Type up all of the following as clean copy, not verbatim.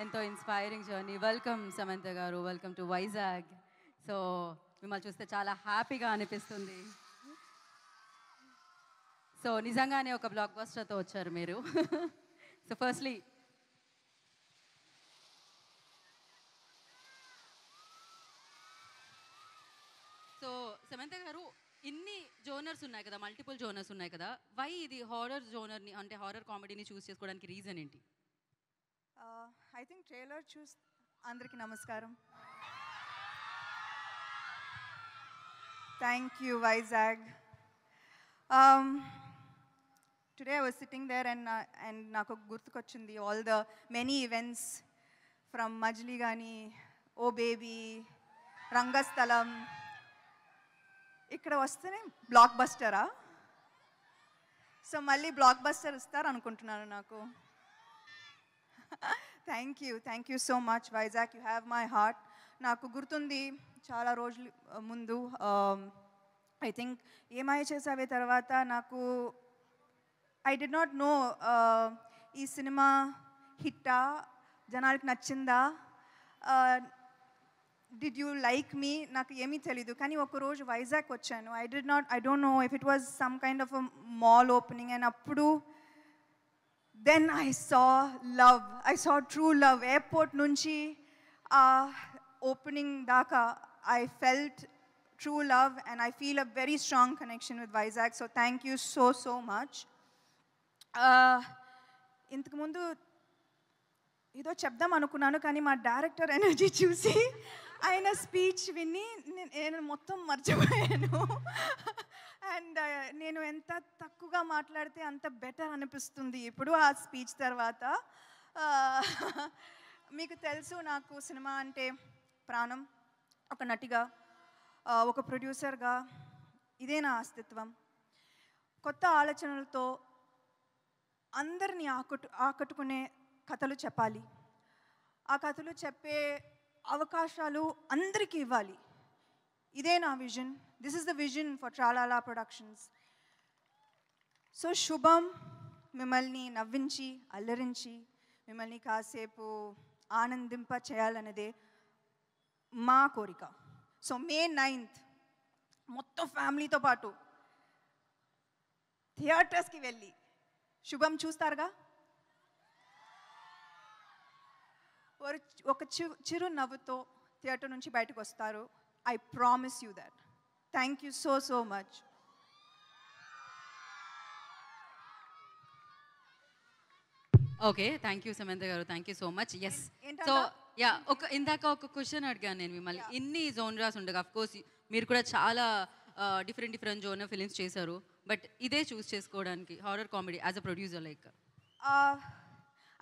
ఎంతో inspiring journey. Welcome Samantha గారు, welcome to Vizag. So మిమ్మల్ని చూస్తే చాలా హ్యాపీగా అనిపిస్తుంది. సో నిజంగానే ఒక బ్లాక్ బస్టర్తో వచ్చారు మీరు. సో ఫస్ట్లీ సో సమంత గారు, ఇన్ని జోనర్స్ ఉన్నాయి కదా, మల్టిపుల్ జోనర్స్ ఉన్నాయి కదా, వై ఇది హారర్ జోనర్ని అంటే హారర్ కామెడీని చూస్ చేసుకోవడానికి రీజన్ ఏంటి? ఐ థింక్ ట్రైలర్ చూస్ అందరికీ నమస్కారం. Thank you Vizag. Today I was sitting there and నాకు గుర్తుకొచ్చింది all the many events from Majili కానీ, ఓ బేబీ, రంగస్థలం. ఇక్కడ వస్తేనే బ్లాక్ బస్టరా? సో మళ్ళీ బ్లాక్ బస్టర్ ఇస్తారు అనుకుంటున్నాను నాకు. Thank you so much Vizag, you have my heart. నాకు గుర్తుంది చాలా రోజులు ముందు, ఐ థింక్ ఏమై చేసావే తర్వాత నాకు ఐ డి నాట్ నో ఈ సినిమా హిట్టా, జనాలకి నచ్చిందా, డిడ్ యూ లైక్ మీ, నాకు ఏమీ తెలీదు. కానీ ఒకరోజు వైజాగ్ వచ్చాను. I don't know if it was some kind of a mall opening, and అప్పుడు then I saw true love. Airport nunchi opening daka, I felt true love, and I feel a very strong connection with Vizag. So thank you so much. ఇంతకు ముందు ఏదో చెప్దాం అనుకున్నాను, కానీ మా director energy చూసి ఆయన స్పీచ్ విని నేను మొత్తం మర్చిపోయాను. అండ్ నేను ఎంత తక్కువగా మాట్లాడితే అంత బెటర్ అనిపిస్తుంది ఇప్పుడు ఆ స్పీచ్ తర్వాత. మీకు తెలుసు నాకు సినిమా అంటే ప్రాణం. ఒక నటిగా, ఒక ప్రొడ్యూసర్గా ఇదే నా అస్తిత్వం. కొత్త ఆలోచనలతో అందరినీ ఆకట్టుకునే కథలు చెప్పాలి. ఆ కథలు చెప్పే అవకాశాలు అందరికీ ఇవ్వాలి. ఇదే నా vision. This is the vision for Tralala productions. So Subham మిమ్మల్ని నవ్వించి, అల్లరించి, మిమ్మల్ని కాసేపు ఆనందింప చేయాలనేదే మా కోరిక. సో May 9th మొత్తం ఫ్యామిలీతో పాటు థియేటర్స్కి వెళ్ళి శుభం చూస్తారుగా? ఒక చిరు నవ్వుతో థియేటర్ నుంచి బయటకు వస్తారు. I promise you that. Thank you so much. Okay, thank you Samantha garu, thank you so much. Yes, so ఇందాక ఒక క్వశ్చన్ అడిగాను నేను మిమ్మల్ని. ఇన్ని జోనరాస్ ఉండగా, అఫ్ కోర్స్ మీరు కూడా చాలా డిఫరెంట్ జోనర్ ఫిలిమ్స్ చేశారు, బట్ ఇదే చూస్ చేసుకోవడానికి horror comedy as a producer like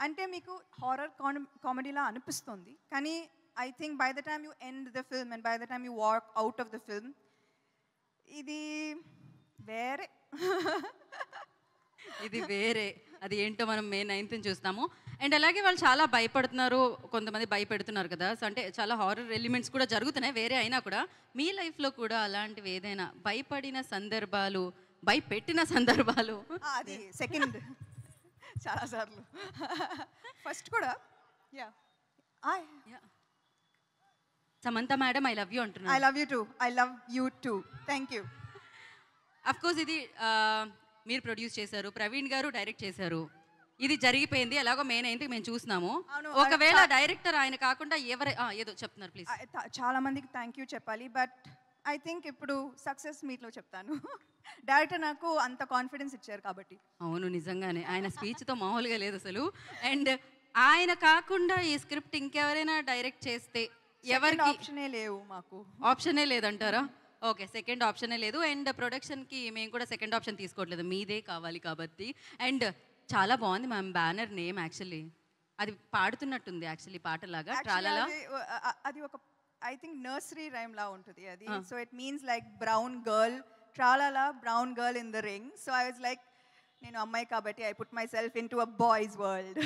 అంటే మీకు హారర్ కామెడీలా అనిపిస్తుంది, కానీ I think by the time you end the film and by the time you walk out of the film, ఇది వేరే. ఇది వేరే, అది ఏంటో మనం May 9th చూస్తాము. అండ్ అలాగే వాళ్ళు చాలా భయపడుతున్నారు, కొంతమంది భయపెడుతున్నారు కదా. సో అంటే చాలా హారర్ ఎలిమెంట్స్ కూడా జరుగుతున్నాయి వేరే అయినా కూడా. మీ లైఫ్లో కూడా అలాంటివి ఏదైనా భయపడిన సందర్భాలు, భయపెట్టిన సందర్భాలు? అది సెకండ్ చాలాసార్లు. ఫస్ట్ కూడా Samantha madam, I love you అంటున్నాను. I love you too. Thank you. Of course ఇది మీరు ప్రొడ్యూస్ చేశారు, ప్రవీణ్ గారు డైరెక్ట్ చేశారు. ఇది జరిగిపోయింది, ఎలాగో May 9th మేము చూస్తున్నాము. ఒకవేళ డైరెక్టర్ ఆయన కాకుండా ఏదో చెప్తున్నారు, ప్లీజ్. చాలా మందికి థ్యాంక్ యూ చెప్పాలి, బట్ ఐ థింక్ ఇప్పుడు సక్సెస్ మీట్లో చెప్తాను. డైరెక్టర్ నాకు అంత కాన్ఫిడెన్స్ ఇచ్చారు కాబట్టి. అవును, నిజంగానే ఆయన స్పీచ్తో మామూలుగా లేదు అసలు. అండ్ ఆయన కాకుండా ఈ స్క్రిప్ట్ ఇంకెవరైనా డైరెక్ట్ చేస్తే ఎవరికి ఆప్షనే లేవు, మాకు ఆప్షనే లేదంటారా? ఓకే, సెకండ్ ఆప్షనే లేదు. అండ్ ప్రొడక్షన్కి మేము కూడా సెకండ్ ఆప్షన్ తీసుకోవట్లేదు, మీదే కావాలి కాబట్టి. అండ్ చాలా బాగుంది మ్యామ్ బ్యానర్ నేమ్, యాక్చువల్లీ అది పాడుతున్నట్టుంది యాక్చువల్లీ పాటలాగా. ట్రాలాలా అది ఒక ఐ థింక్ నర్సరీ రైమ్ లా ఉంటుంది అది. So it means like brown girl, Tralala brown girl in the ring. So I was like, నేను అమ్మాయి కాబట్టి I put myself into a boys world.